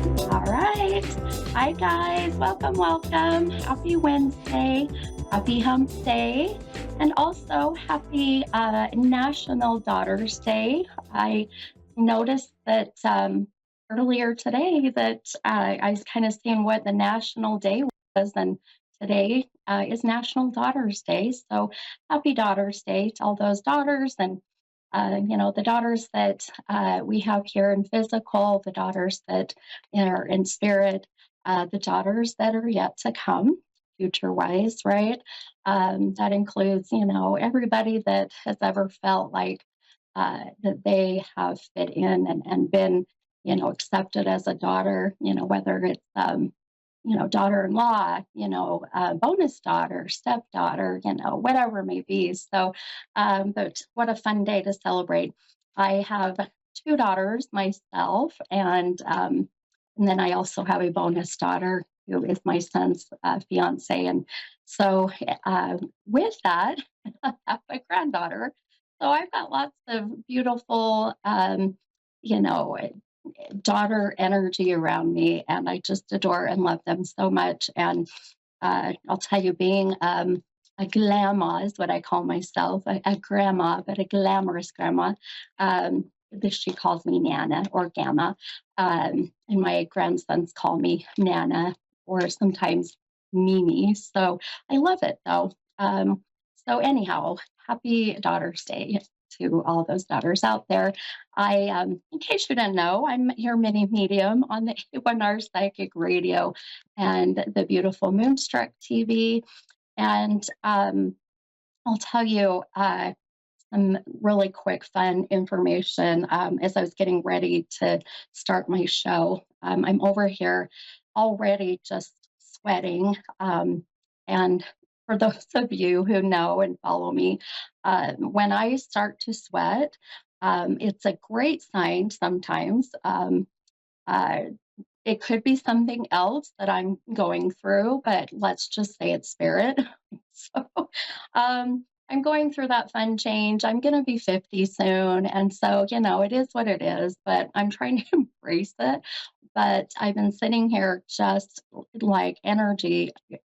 All right. Hi, guys. Welcome, welcome. Happy Wednesday. Happy Hump Day. And also happy National Daughters Day. I noticed that earlier today that I was kind of seeing what the National Day was, and today is National Daughters Day. So happy Daughters Day to all those daughters and the daughters that we have here in physical, the daughters that are in spirit, the daughters that are yet to come, future wise, right? That includes, everybody that has ever felt like that they have fit in and been, accepted as a daughter, whether it's, daughter-in-law, bonus daughter, stepdaughter, whatever it may be. So, but what a fun day to celebrate. I have two daughters myself, and then I also have a bonus daughter who is my son's fiance. And so, with that, I have a granddaughter. So I've got lots of beautiful, you know, daughter energy around me, and I just adore and love them so much. And I'll tell you, being a grandma is what I call myself, a grandma, but a glamorous grandma. She calls me Nana or Gamma, and my grandsons call me Nana or sometimes Mimi. So I love it though. So anyhow, happy Daughter's Day to all those daughters out there. In case you didn't know, I'm your mini medium on the A1R Psychic Radio and the beautiful Moonstruck TV. And I'll tell you some really quick, fun information as I was getting ready to start my show. I'm over here already just sweating. And for those of you who know and follow me, when I start to sweat, it's a great sign sometimes. Uh, it could be something else that I'm going through, but let's just say it's spirit. So I'm going through that fun change. I'm going to be 50 soon. And so, it is what it is, but I'm trying to embrace it. But I've been sitting here just like energy,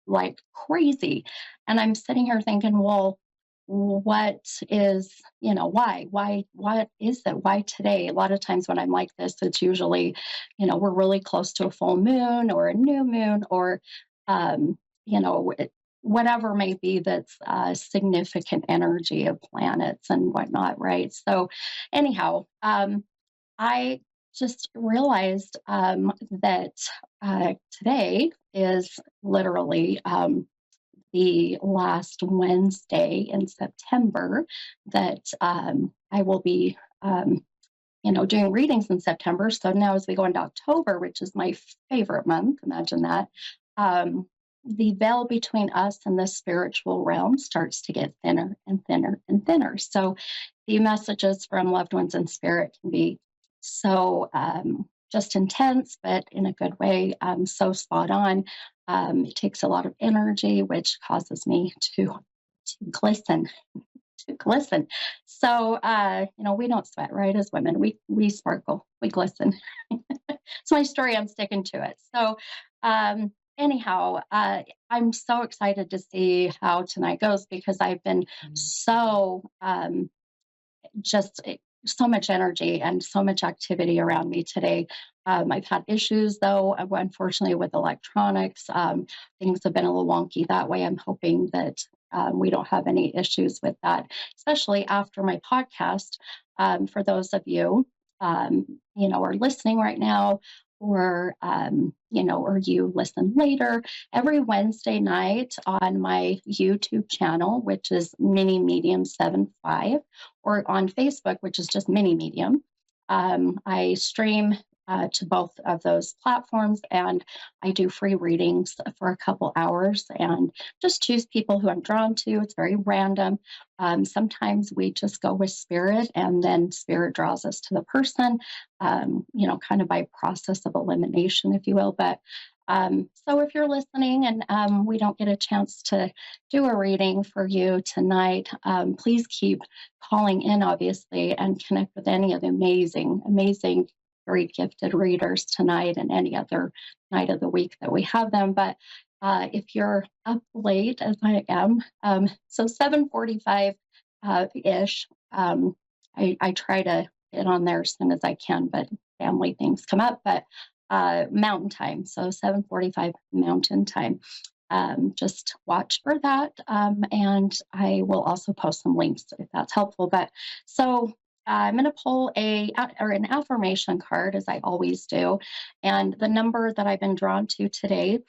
like crazy. And I'm sitting here thinking, well, what is, what is it? Why today? A lot of times when I'm like this, it's usually, we're really close to a full moon or a new moon or, you know, whatever may be that's significant energy of planets and whatnot, right? So, anyhow, I just realized that today is literally the last Wednesday in September that I will be, doing readings in September. So now as we go into October, which is my favorite month, imagine that, the veil between us and the spiritual realm starts to get thinner and thinner and thinner. So the messages from loved ones in spirit can be so just intense, but in a good way, so spot on. It takes a lot of energy, which causes me to glisten, to glisten. So, we don't sweat, right? As women, we sparkle, we glisten. It's my story. I'm sticking to it. So, anyhow, I'm so excited to see how tonight goes because I've been so just so much energy and so much activity around me today. I've had issues, though, unfortunately, with electronics. Things have been a little wonky that way. I'm hoping that we don't have any issues with that, especially after my podcast. For those of you, are listening right now, or or you listen later, every Wednesday night on my YouTube channel, which is Mini Medium 75, or on Facebook, which is just Mini Medium. I stream to both of those platforms, and I do free readings for a couple hours and just choose people who I'm drawn to. It's very random. Sometimes we just go with spirit, and then spirit draws us to the person, kind of by process of elimination, if you will. But so if you're listening and we don't get a chance to do a reading for you tonight, please keep calling in, obviously, and connect with any of the amazing, amazing very gifted readers tonight and any other night of the week that we have them. But if you're up late, as I am, so 7:45 ish, I try to get on there as soon as I can, but family things come up. But Mountain Time, so 7:45 Mountain Time. Just watch for that, and I will also post some links if that's helpful. But so I'm going to pull an affirmation card as I always do, and the number that I've been drawn to today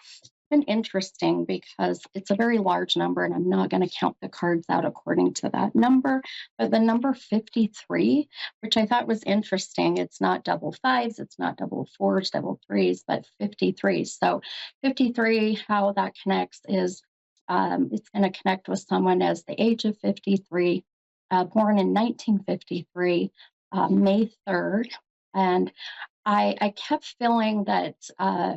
been interesting because it's a very large number, and I'm not going to count the cards out according to that number. But the number 53, which I thought was interesting, it's not double fives, it's not double fours, double threes, but 53. So 53, how that connects is it's going to connect with someone as the age of 53, born in 1953, May 3rd. And I kept feeling that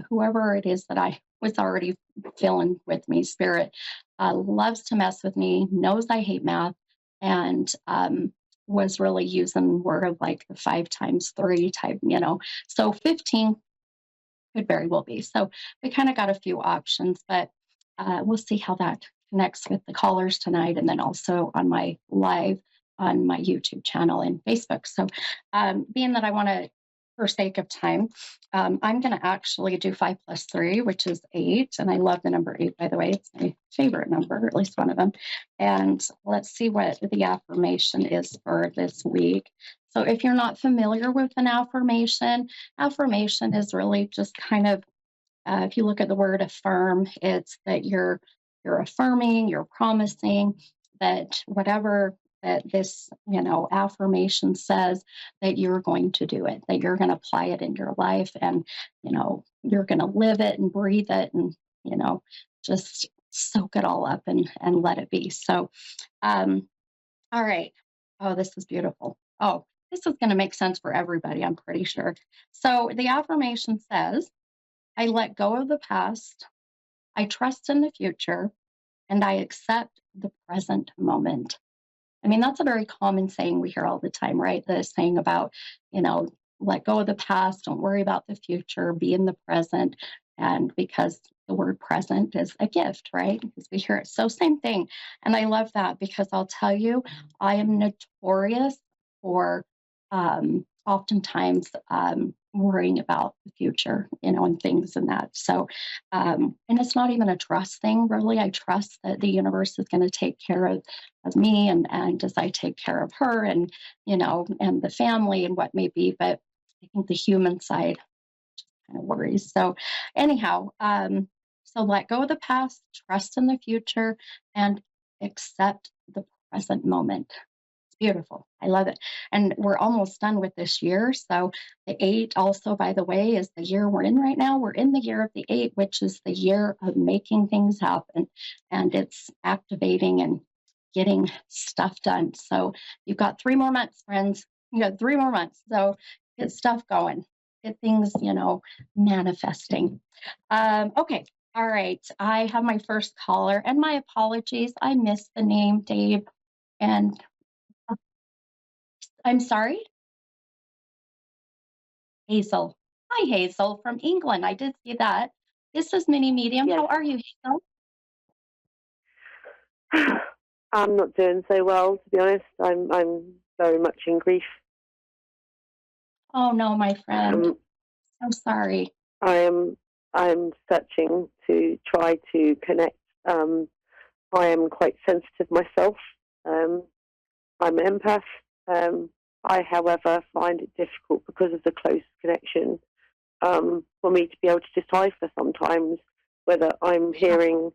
whoever it is that I was already feeling with me, spirit, loves to mess with me, knows I hate math, and was really using word of like the 5 times 3 type, So 15 could very well be. So we kind of got a few options, but we'll see how that connects with the callers tonight, and then also on my live on my YouTube channel and Facebook. So being that I want to, for sake of time, I'm going to actually do 5 plus 3, which is 8. And I love the number 8, by the way. It's my favorite number, or at least one of them. And let's see what the affirmation is for this week. So if you're not familiar with an affirmation is really just kind of, if you look at the word affirm, it's that you're affirming, you're promising that whatever that this affirmation says, that you're going to do it, that you're going to apply it in your life, and you're going to live it and breathe it, and just soak it all up and let it be. So all right. Oh, this is beautiful. Oh, this is going to make sense for everybody, I'm pretty sure. So the affirmation says, I let go of the past, I trust in the future, and I accept the present moment. I mean, that's a very common saying we hear all the time, right? The saying about, let go of the past, don't worry about the future, be in the present. And because the word present is a gift, right? Because we hear it. So same thing. And I love that because I'll tell you, I am notorious for oftentimes worrying about the future, and things and that. So, and it's not even a trust thing, really. I trust that the universe is going to take care of me, and as I take care of her, and and the family and what may be. But I think the human side kind of worries. So anyhow, so let go of the past, trust in the future, and accept the present moment. Beautiful. I love it. And we're almost done with this year. So the 8 also, by the way, is the year we're in right now. We're in the year of the 8, which is the year of making things happen. And it's activating and getting stuff done. So you've got 3 more months, friends. You got 3 more months. So get stuff going. Get things, manifesting. Okay. All right. I have my first caller, and my apologies. I missed the name, Dave. And I'm sorry? Hazel. Hi, Hazel from England. I did see that. This is Mini Medium. Yes. How are you, Hazel? I'm not doing so well, to be honest. I'm very much in grief. Oh no, my friend. I'm sorry. I'm searching to try to connect. I am quite sensitive myself. I'm an empath. I, however, find it difficult because of the close connection for me to be able to decipher sometimes whether I'm hearing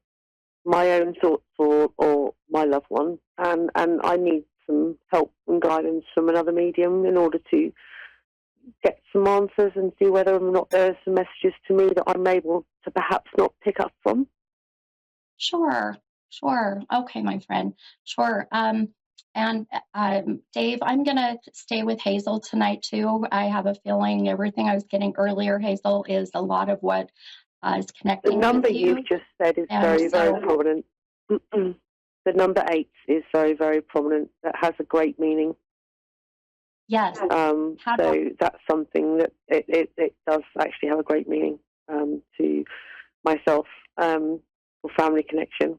my own thoughts or my loved one, and I need some help and guidance from another medium in order to get some answers and see whether or not there are some messages to me that I'm able to perhaps not pick up from. Sure. Okay, my friend. Sure. And Dave, I'm going to stay with Hazel tonight too. I have a feeling everything I was getting earlier, Hazel, is a lot of what is connecting with you. The number you've just said is very prominent. The number 8 is very, very prominent. That has a great meaning. Yes. How about So that's something that it does actually have a great meaning to myself for family connection.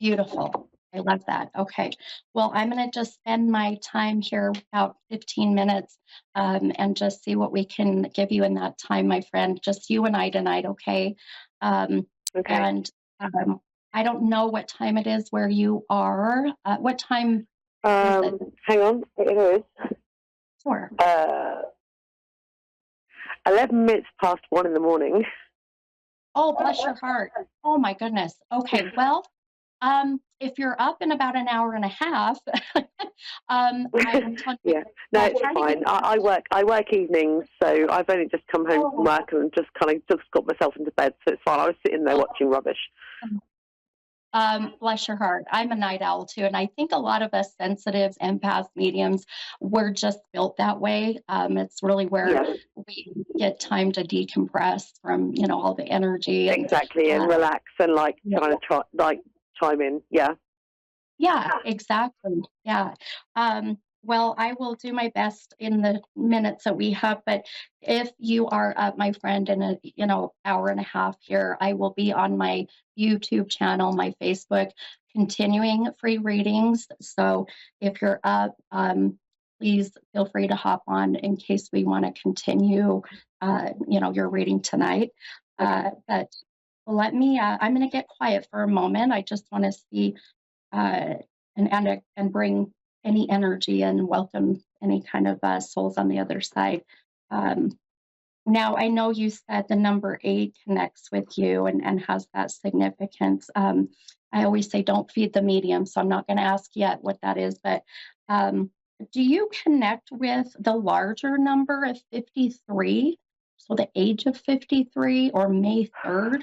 beautiful. I love that. Okay. Well, I'm going to just spend my time here about 15 minutes and just see what we can give you in that time, my friend. Just you and I tonight, okay? Um, Okay. and I don't know what time it is where you are. What time is it? Hang on, it is Sure. uh, 11 minutes past 1 in the morning. Oh, bless your heart. Oh my goodness. Okay. Well, if you're up in about an hour and a half, I'm telling you, Yeah, no, it's try to get. fine. I work evenings, so I've only just come home from Oh, work and just kind of just got myself into bed, so it's fine. I was sitting there watching rubbish. bless your heart. I'm a night owl too, and I think a lot of us sensitives, empaths, mediums, we're just built that way. It's really where Yeah, we get time to decompress from all the energy and exactly, and uh, relax and like kind of chime in. Yeah. yeah, exactly. Yeah. Well, I will do my best in the minutes that we have, but if you are my friend in a hour and a half here, I will be on my YouTube channel, my Facebook, continuing free readings. So if you're up, please feel free to hop on in case we want to continue. Your reading tonight. Okay. But let me. I'm going to get quiet for a moment. I just want to see uh, and bring any energy and welcome any kind of souls on the other side. Um, Now, I know you said the number 8 connects with you and has that significance. I always say don't feed the medium, so I'm not going to ask yet what that is. But um, do you connect with the larger number of 53? So the age of 53 or May 3rd?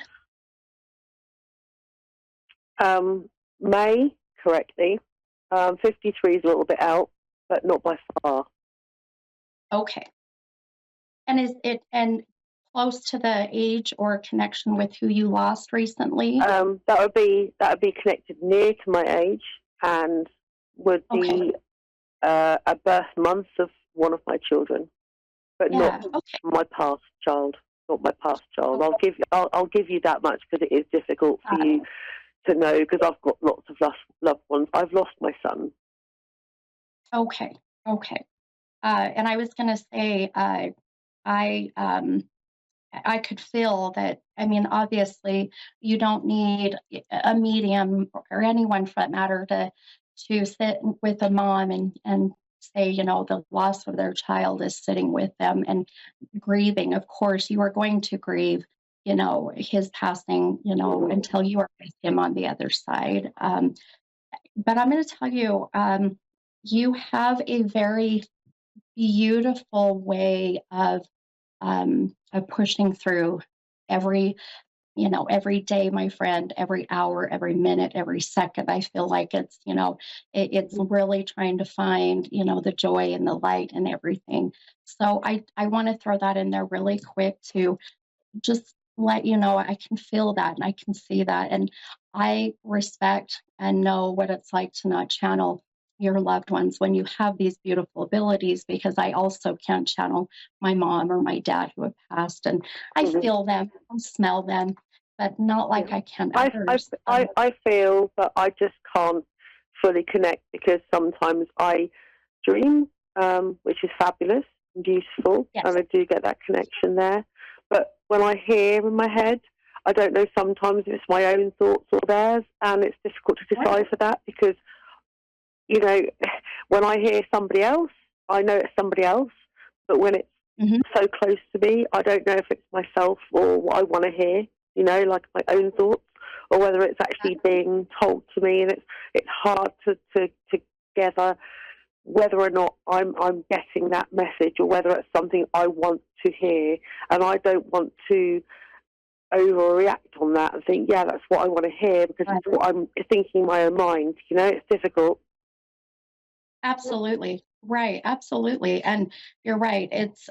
Um, May correctly. 53 is a little bit out, but not by far. Okay. And is it and close to the age or connection with who you lost recently? That would be connected near to my age and would Okay. be a birth month of one of my children, but not Yeah. Okay. my past child. Not my past child. Okay. I'll give you that much because it is difficult for Got it. you to know because I've got lots of loved ones. I've lost my son. Okay. Okay. And I was going to say, I I could feel that. I mean, obviously, you don't need a medium or anyone for that matter to sit with a mom and say, the loss of their child is sitting with them and grieving. Of course, you are going to grieve, his passing, Mm-hmm. until you are with him on the other side. But I'm going to tell you, you have a very beautiful way of pushing through every every day, my friend, every hour, every minute, every second. I feel like it's really trying to find the joy and the light and everything. So I want to throw that in there really quick to just let you know I can feel that and I can see that. And I respect and know what it's like to not channel your loved ones when you have these beautiful abilities, because I also can't channel my mom or my dad who have passed. And I Mm-hmm. feel them, I smell them, but not Yeah. like I can I, I, others. I feel, but I just can't fully connect because sometimes I dream, which is fabulous and beautiful, Yes. and I do get that connection there. But when I hear in my head, I don't know sometimes if it's my own thoughts or theirs, and it's difficult to Right. decipher that because, you know, when I hear somebody else, I know it's somebody else, but when it's Hmm. so close to me, I don't know if it's myself or what I want to hear, like my own thoughts, or whether it's actually being told to me, and it's hard to gather whether or not I'm getting that message or whether it's something I want to hear, and I don't want to overreact on that and think, yeah, that's what I want to hear because it's what I'm thinking in my own mind. It's difficult. Absolutely. Right. Absolutely. And you're right. It's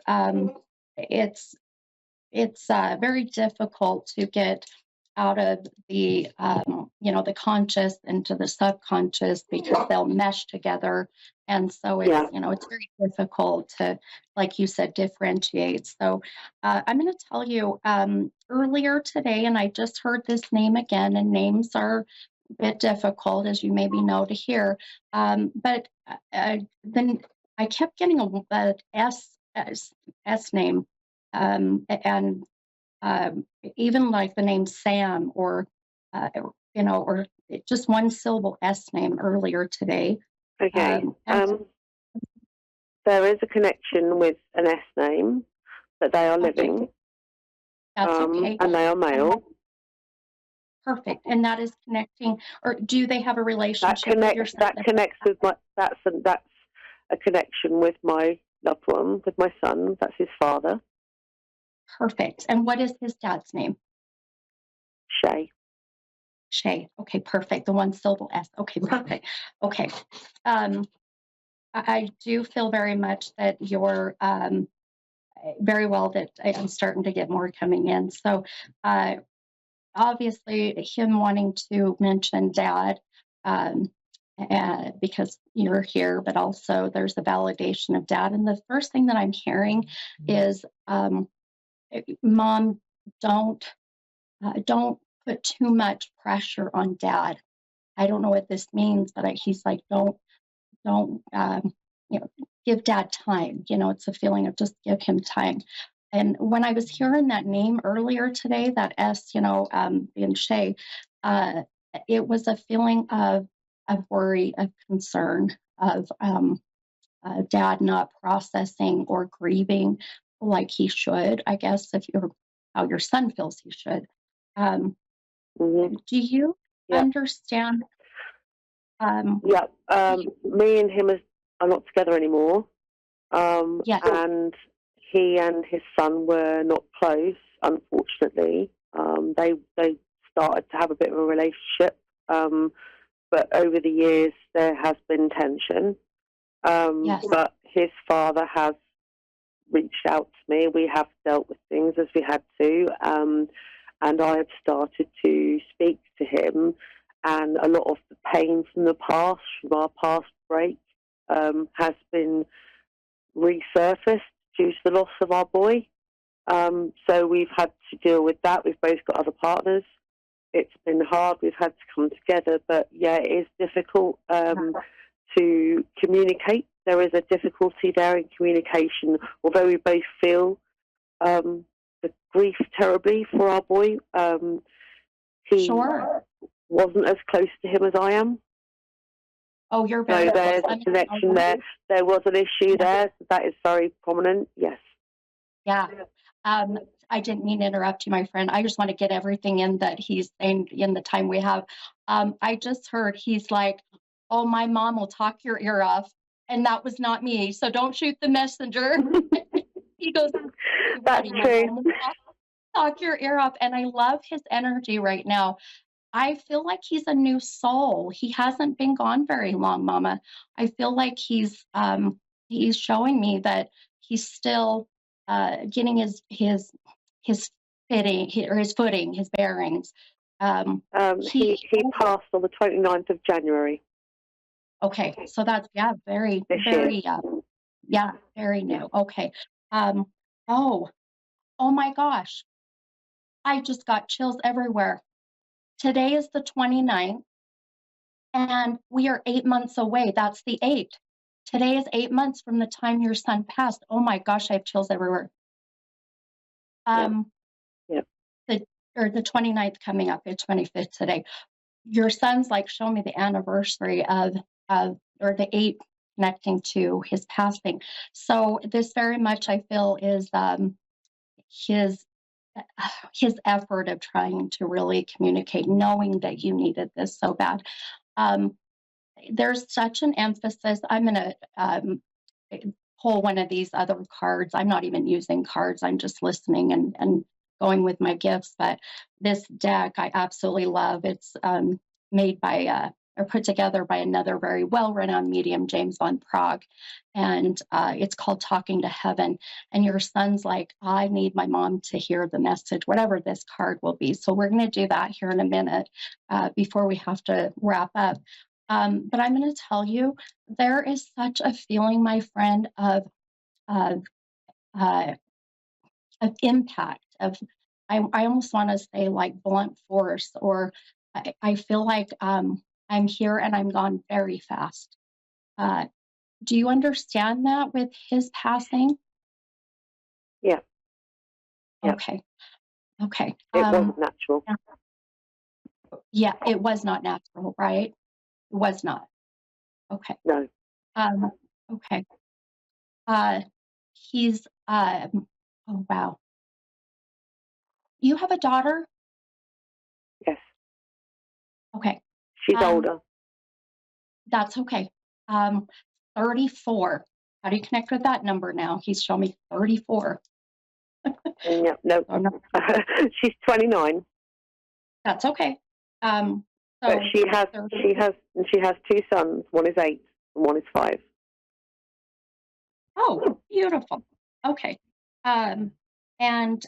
very difficult to get out of the the conscious into the subconscious because they'll mesh together, and so it's Yeah. it's very difficult to, like you said, differentiate. So I'm going to tell you, earlier today, and I just heard this name again, and names are a bit difficult, as you maybe know, to hear. But then I kept getting a S name, and even like the name Sam, or just one syllable S name earlier today. Okay. And There is a connection with an S name that they are okay, living, that's okay. and they are And male. perfect. And that is connecting, or do they have a That relationship with your connects. son? That connects with my. That's a connection with my loved one, with my son. That's his father, Perfect. And what is his dad's name? Shay. Shay. Okay, perfect. The one syllable S. Okay, perfect. Okay. Um, I do feel very much that you're very well, that I'm starting to get more coming in. So, uh, obviously, him wanting to mention dad, um, because you're here, but also there's a validation of dad. And the first thing that I'm hearing is, mom, don't don't put too much pressure on dad. I don't know what this means, but he's like, don't you know give dad time. It's a feeling of just give him time. And when I was hearing that name earlier today, that S, being Shay, uh, it was a feeling of worry, of concern, of dad not processing or grieving like he should, I guess, if you're how your son feels he should. um, Mm-hmm. do you Yep. understand? um, Yep. Me and him are not together anymore. yes. And he and his son were not close, unfortunately. They started to have a bit of a relationship, but over the years there has been tension. Yes. But his father has reached out to me. We have dealt with things as we had to, and I have started to speak to him. And a lot of the pain from the past, from our past break, has been resurfaced due to the loss of our boy. So we've had to deal with that. We've both got other partners. It's been hard. We've had to come together, but yeah, it is difficult to communicate. There is a difficulty there in communication. Although we both feel the grief terribly for our boy, he Sure. wasn't as close to him as I am. Oh, you're So very close. there's a connection there. There was an issue there. So that is very prominent. Yes. Yeah. Um, I didn't mean to interrupt you, my friend. I just want to get everything in that he's saying in the time we have. I just heard he's like, "Oh, my mom will talk your ear off," and that was not me. So don't shoot the messenger. He goes, That's "Buddy, my true. mom will talk your ear off," and I love his energy right now. I feel like he's a new soul. He hasn't been gone very long, Mama. I feel like he's showing me that he's still getting his or his footing, his bearings. He He passed on the 29th of January Okay, so that's, yeah, very this year. very yeah, very new. Okay. Um, oh, oh my gosh, I just got chills everywhere. Today is the 29th. And we are 8 months away. That's the 8th. Today is 8 months from the time your son passed. Oh my gosh, I have chills everywhere. Yeah. Um, Yeah. the 29th coming up, it's 25th today. Your son's like showing me the anniversary or the 8th connecting to his passing. So this very much I feel is his his effort of trying to really communicate, knowing that you needed this so bad. Um, there's such an emphasis. I'm going to pull one of these other cards. I'm not even using cards. I'm just listening and going with my gifts. But this deck I absolutely love. It's made by They're put together by another very well-renowned medium, James von Prague, and it's called Talking to Heaven. And your son's like, I need my mom to hear the message, whatever this card will be. So we're going to do that here in a minute before we have to wrap up. But I'm going to tell you, there is such a feeling, my friend, of uh, impact of I almost want to say like blunt force, or I feel like I'm here and I'm gone very fast. Uh, do you understand that with his passing? Yeah, yeah. Okay, okay. It wasn't natural. Yeah, yeah, it was not natural, right? It was not. Okay. No. Um, okay. Uh, he's oh wow. You have a daughter? Yes. Okay. She's Um, older. That's okay. Um, 34. How do you connect with that number now? He's showing me 34. Yeah, no. So I'm not, She's 29, that's okay. but So she has 30, she has two sons. One is 8 and one is 5. oh, beautiful. Okay. Um, and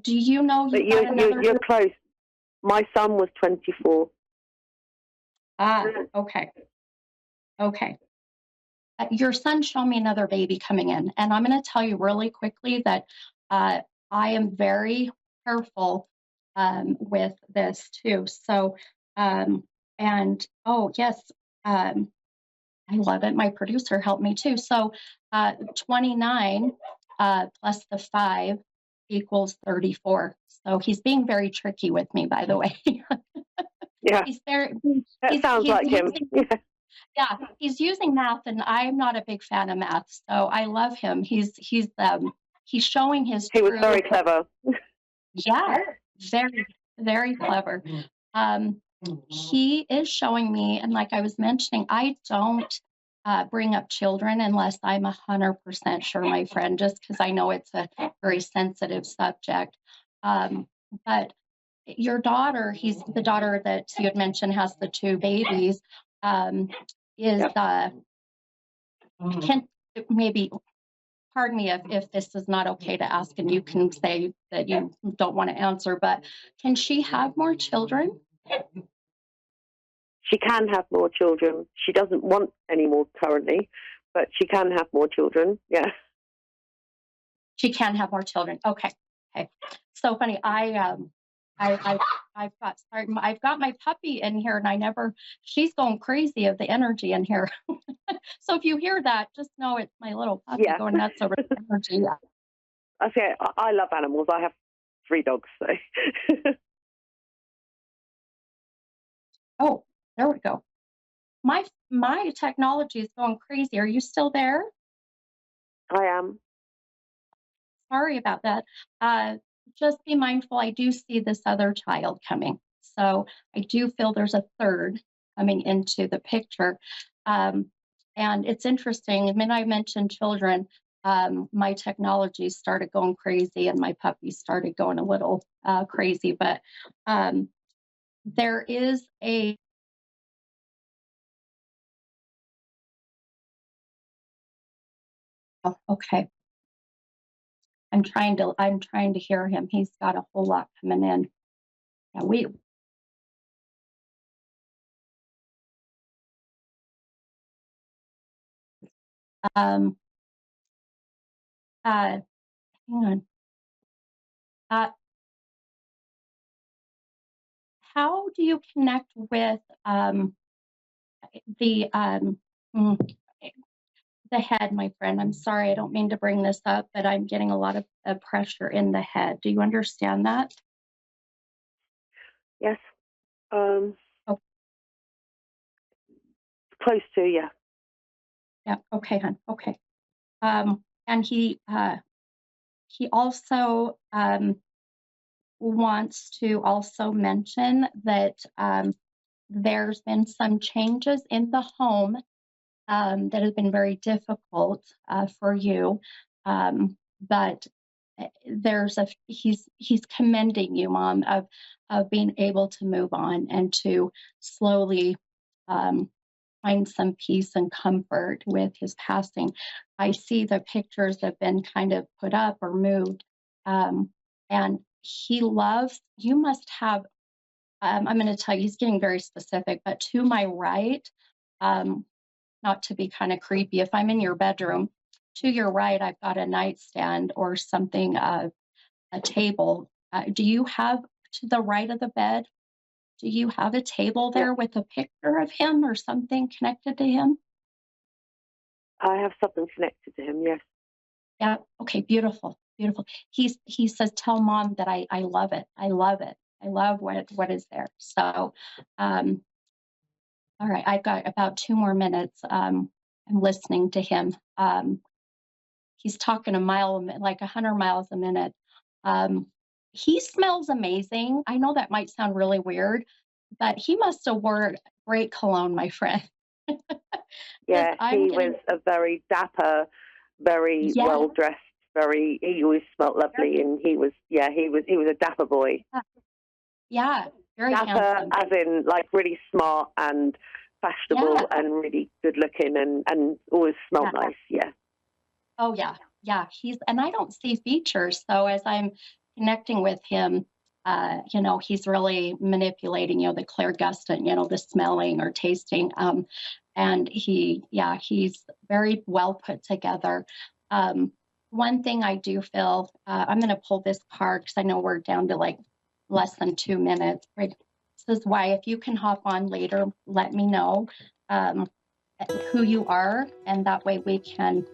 do you know But you've got another? you're close. My son was 24. Ah, okay. Okay. Your son showed me another baby coming in, and I'm going to tell you really quickly that uh, I am very careful with this too. So, um, and oh yes, um, I love it. My producer helped me too. So, 29 plus the 5 equals 34. So he's being very tricky with me, by the way. Yeah, he's very that sounds he's like him. using Yeah, yeah, he's using math, and I'm not a big fan of math, so I love him. He's showing his he was true, very clever. yeah, very very clever. Um, he is showing me, and like I was mentioning, I don't bring up children unless I'm 100% sure, my friend, just because I know it's a very sensitive subject. Um, but your daughter, he's the daughter that you had mentioned has the two babies. Um, is Yep. can maybe pardon me if this is not okay to ask and you can say that you don't want to answer, but can she have more children? She can have more children. She doesn't want any more currently, but she can have more children. Yeah. She can have more children. Okay. Okay. So funny. I've got my puppy in here and she's going crazy of the energy in here. So if you hear that, just know it's my little puppy Yeah. going nuts over the energy. I say I love animals. I have 3 dogs. So. Oh, there we go. My technology is going crazy. Are you still there? I am. Sorry about that. Uh, just be mindful. I do see this other child coming. So I do feel there's a third coming into the picture. Um, and it's interesting. The minute I mentioned children, my technology started going crazy and my puppy started going a little crazy. But um, there is a oh, okay. I'm trying to hear him. He's got a whole lot coming in. Yeah, we um hang on. Uh, how do you connect with the mm, the head, my friend? I'm sorry, I don't mean to bring this up, but I'm getting a lot of pressure in the head. Do you understand that? Yes. Um, Oh, close to, yeah. yeah. Okay, hon. Okay. And he also wants to also mention that there's been some changes in the home that have been very difficult for you. But he's commending you, Mom, of being able to move on and to slowly um, find some peace and comfort with his passing. I see the pictures have been kind of put up or moved, um, and he loves. You must have. I'm going to tell you, he's getting very specific, but to my right, um, not to be kind of creepy, if I'm in your bedroom, to your right, I've got a nightstand or something, a table. Do you have to the right of the bed? Do you have a table Yeah, there with a picture of him or something connected to him? I have something connected to him. Yes. Yeah. Okay. Beautiful. Beautiful. He says, tell Mom that I love it. I love it. I love what is there. So, um, all right. I've got about 2 more minutes. I'm listening to him. He's talking a mile, like 100 miles a minute. Um, he smells amazing. I know that might sound really weird, but he must have wore great cologne, my friend. Because Yeah, I'm he was getting, a very dapper, very yeah, well dressed, he always smelt lovely, and he was a dapper boy. yeah, very Dapper handsome. as in like really smart and Yeah, fashionable and really good looking and always smelt yeah. nice. Yeah. Oh, yeah, yeah. And I don't see features. So as I'm connecting with him, he's really manipulating, the clairgustant, the smelling or tasting. And he's very well put together. Um, One thing I do feel, I'm going to pull this card because I know we're down to like less than 2 minutes. Right? This is why if you can hop on later, let me know um, who you are, and that way we can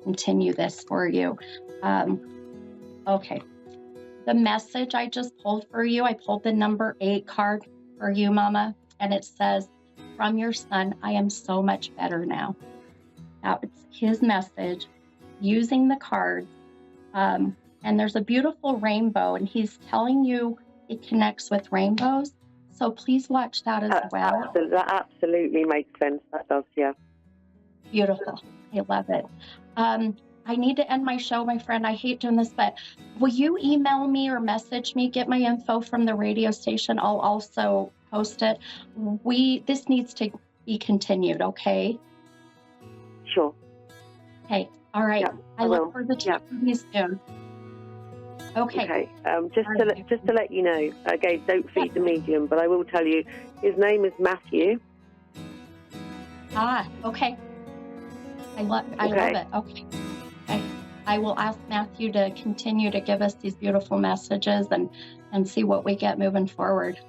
continue this for you. Um, okay. The message I just pulled for you, I pulled the number 8 card for you, Mama, and it says, from your son, I am so much better now. Now it's his message using the cards. And there's a beautiful rainbow, and he's telling you it connects with rainbows. So please watch that as well. That absolutely makes sense. That does, yeah. Beautiful. I love it. I need to end my show, my friend. I hate doing this, but will you email me or message me, get my info from the radio station? I'll also post it. This needs to be continued, okay? Sure. Okay. All right. Yeah, I I look will. forward to Yeah. talking to you soon. Okay. Okay. All right. Just to let you know, again, don't feed the medium, but I will tell you, his name is Matthew. Okay. I love Okay. it. Okay. I will ask Matthew to continue to give us these beautiful messages and see what we get moving forward.